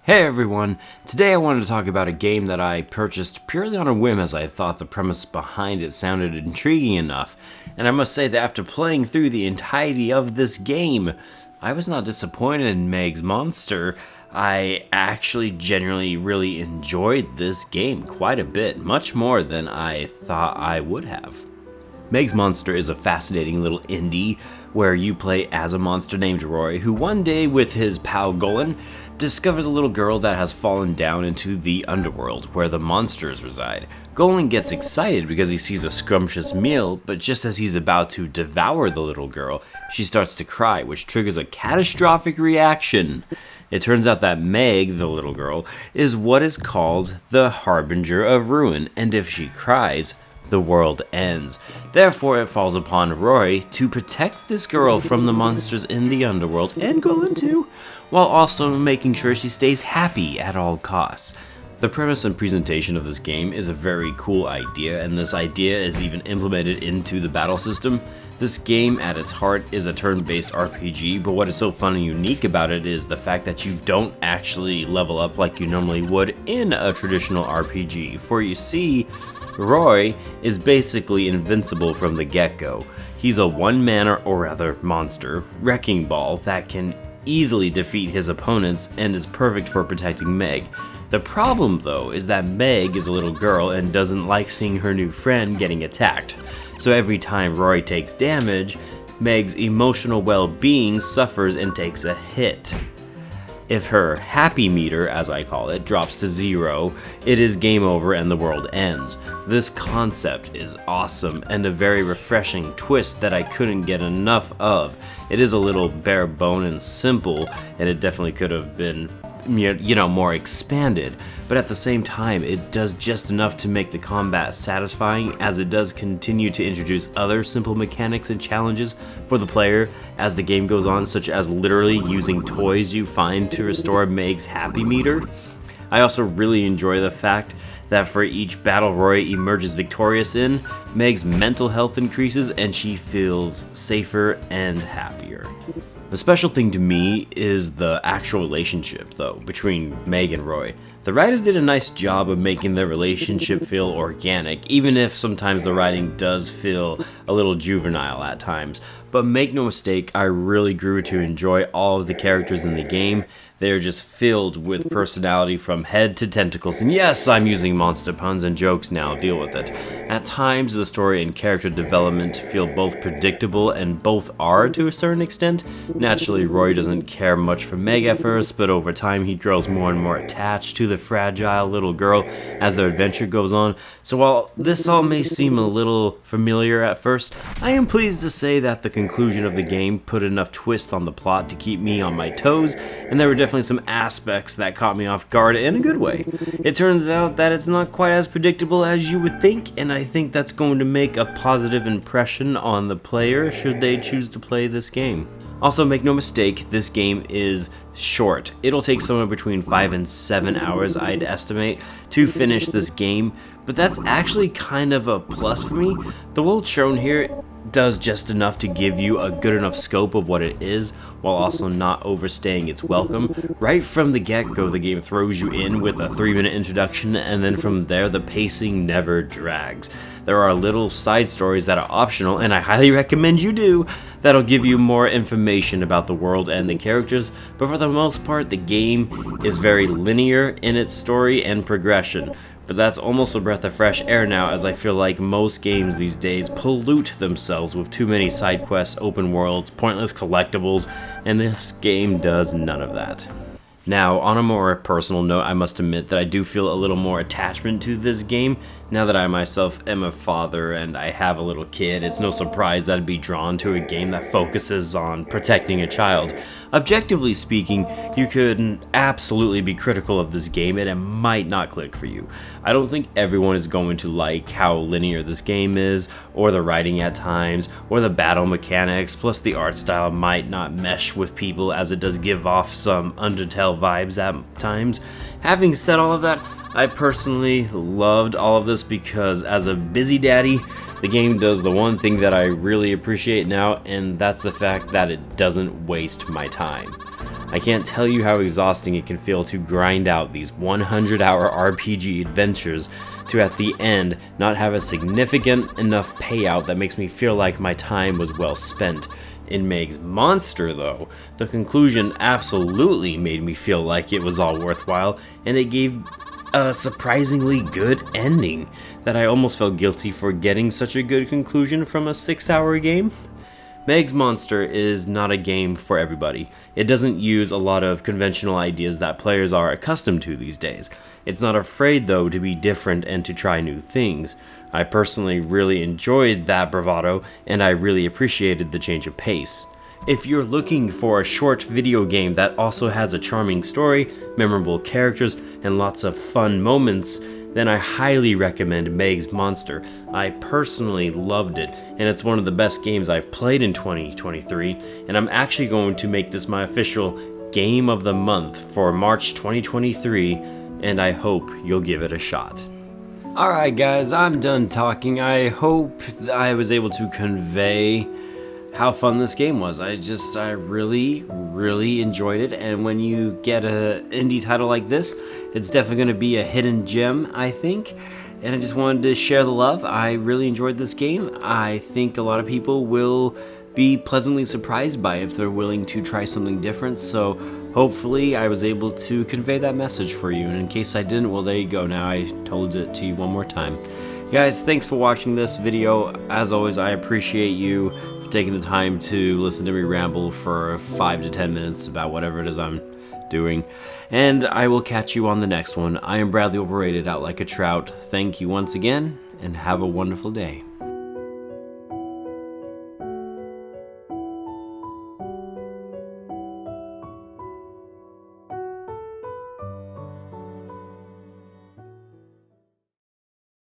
Hey everyone, today I wanted to talk about a game that I purchased purely on a whim as I thought the premise behind it sounded intriguing enough, and I must say that after playing through the entirety of this game, I was not disappointed in Meg's Monster. I actually genuinely really enjoyed this game quite a bit, much more than I thought I would have. Meg's Monster is a fascinating little indie where you play as a monster named Roy, who one day with his pal Golan discovers a little girl that has fallen down into the underworld where the monsters reside. Golan gets excited because he sees a scrumptious meal, but just as he's about to devour the little girl, she starts to cry, which triggers a catastrophic reaction. It turns out that Meg, the little girl, is what is called the Harbinger of Ruin, and if she cries, the world ends. Therefore, it falls upon Roy to protect this girl from the monsters in the underworld, and Golan too, while also making sure she stays happy at all costs. The premise and presentation of this game is a very cool idea, and this idea is even implemented into the battle system. This game at its heart is a turn-based RPG, but what is so fun and unique about it is the fact that you don't actually level up like you normally would in a traditional RPG. For you see, Roy is basically invincible from the get-go. He's a one-mana, or rather monster, wrecking ball that can easily defeat his opponents and is perfect for protecting Meg. The problem though is that Meg is a little girl and doesn't like seeing her new friend getting attacked. So every time Roy takes damage, Meg's emotional well-being suffers and takes a hit. If her happy meter, as I call it, drops to 0, it is game over and the world ends. This concept is awesome and a very refreshing twist that I couldn't get enough of. It is a little bare bone and simple, and it definitely could have been more expanded, but at the same time it does just enough to make the combat satisfying, as it does continue to introduce other simple mechanics and challenges for the player as the game goes on, such as literally using toys you find to restore Meg's happy meter. I also really enjoy the fact that for each battle Roy emerges victorious in, Meg's mental health increases and she feels safer and happier. The special thing to me is the actual relationship, though, between Meg and Roy. The writers did a nice job of making their relationship feel organic, even if sometimes the writing does feel a little juvenile at times. But make no mistake, I really grew to enjoy all of the characters in the game. They're just filled with personality from head to tentacles, and yes, I'm using monster puns and jokes now, deal with it. At times, the story and character development feel both predictable, and both are to a certain extent. Naturally, Roy doesn't care much for Meg at first, but over time he grows more and more attached to the fragile little girl as their adventure goes on. So while this all may seem a little familiar at first, I am pleased to say that the conclusion of the game put enough twist on the plot to keep me on my toes, and there were definitely some aspects that caught me off guard in a good way. It turns out that it's not quite as predictable as you would think, and I think that's going to make a positive impression on the player should they choose to play this game. Also, make no mistake, this game is short. It'll take somewhere between 5 and 7 hours, I'd estimate, to finish this game, but that's actually kind of a plus for me. The world shown here does just enough to give you a good enough scope of what it is, while also not overstaying its welcome. Right from the get-go, the game throws you in with a 3-minute introduction, and then from there, the pacing never drags. There are little side stories that are optional, and I highly recommend you do, that'll give you more information about the world and the characters, but for the most part, the game is very linear in its story and progression. But that's almost a breath of fresh air now, as I feel like most games these days pollute themselves with too many side quests, open worlds, pointless collectibles, and this game does none of that. Now, on a more personal note, I must admit that I do feel a little more attachment to this game. Now that I myself am a father and I have a little kid, it's no surprise that I'd be drawn to a game that focuses on protecting a child. Objectively speaking, you could absolutely be critical of this game and it might not click for you. I don't think everyone is going to like how linear this game is, or the writing at times, or the battle mechanics, plus the art style might not mesh with people as it does give off some Undertale vibes at times. Having said all of that, I personally loved all of this because as a busy daddy, the game does the one thing that I really appreciate now, and that's the fact that it doesn't waste my time. I can't tell you how exhausting it can feel to grind out these 100-hour RPG adventures to at the end not have a significant enough payout that makes me feel like my time was well spent. In Meg's Monster, though, the conclusion absolutely made me feel like it was all worthwhile, and it gave a surprisingly good ending that I almost felt guilty for getting such a good conclusion from a 6-hour game. Meg's Monster is not a game for everybody. It doesn't use a lot of conventional ideas that players are accustomed to these days. It's not afraid, though, to be different and to try new things. I personally really enjoyed that bravado, and I really appreciated the change of pace. If you're looking for a short video game that also has a charming story, memorable characters, and lots of fun moments, then I highly recommend Meg's Monster. I personally loved it, and it's one of the best games I've played in 2023, and I'm actually going to make this my official Game of the Month for March 2023, and I hope you'll give it a shot. Alright guys, I'm done talking. I hope I was able to convey how fun this game was. I really enjoyed it, and when you get an indie title like this, it's definitely going to be a hidden gem, I think. And I just wanted to share the love. I really enjoyed this game. I think a lot of people will be pleasantly surprised by it if they're willing to try something different. So hopefully I was able to convey that message for you. And in case I didn't, well, there you go. Now I told it to you one more time. Guys, thanks for watching this video. As always, I appreciate you for taking the time to listen to me ramble for 5 to 10 minutes about whatever it is I'm doing. And I will catch you on the next one. I am Bradley Overrated, out like a trout. Thank you once again, and have a wonderful day.